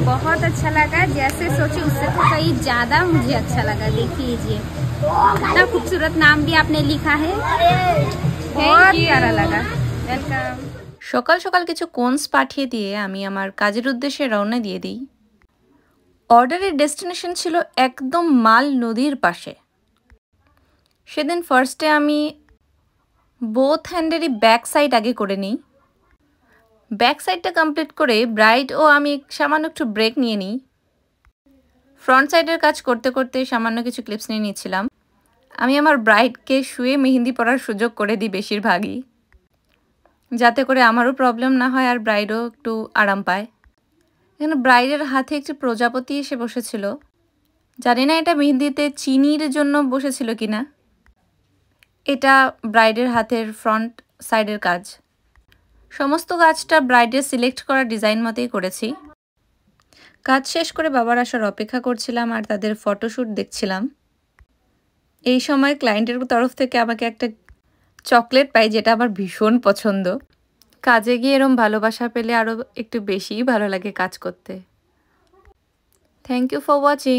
बहुत अच्छा लगा, जैसे सोचे उससे तो कहीं ज़्यादा मुझे अच्छा लगा। देखिए कितना खूबसूरत नाम भी आपने लिखा है, बहुत प्यारा लगा। वेलकम। সকাল সকাল কিছু কোনস পাঠিয়ে দিয়ে আমি আমার কাজের উদ্দেশ্যে রওনা দিয়ে দিই। অর্ডারের ডেস্টিনেশন ছিল একদম মাল নদীর পাশে। সেদিন ফার্স্টে আমি বোথ হ্যান্ডেরই ব্যাক সাইড আগে করে নিই। ব্যাক সাইডটা কমপ্লিট করে ব্রাইড ও আমি সামান্য একটু ব্রেক নিয়ে নিই। ফ্রন্ট সাইডের কাজ করতে করতে সামান্য কিছু ক্লিপস নিয়ে নিচ্ছিলাম। আমি আমার ব্রাইডকে শুয়ে মেহেন্দি পরার সুযোগ করে দিই বেশিরভাগই, যাতে করে আমারও প্রবলেম না হয় আর ব্রাইডও একটু আরাম পায়। এখানে ব্রাইডের হাতে একটি প্রজাপতি এসে বসেছিল। জানি না এটা মেহেন্দিতে চিনির জন্য বসেছিল কিনা। এটা ব্রাইডের হাতের ফ্রন্ট সাইডের কাজ। সমস্ত কাজটা ব্রাইডের সিলেক্ট করা ডিজাইন মতেই করেছি। কাজ শেষ করে বাবার আসার অপেক্ষা করছিলাম আর তাদের ফটোশ্যুট দেখছিলাম। এই সময় ক্লায়েন্টের তরফ থেকে আমাকে একটা চকলেট পাই, যেটা আমার ভীষণ পছন্দ। কাজে গিয়ে এরম ভালোবাসা পেলে আরও একটু বেশিই ভালো লাগে কাজ করতে। Thank you for watching.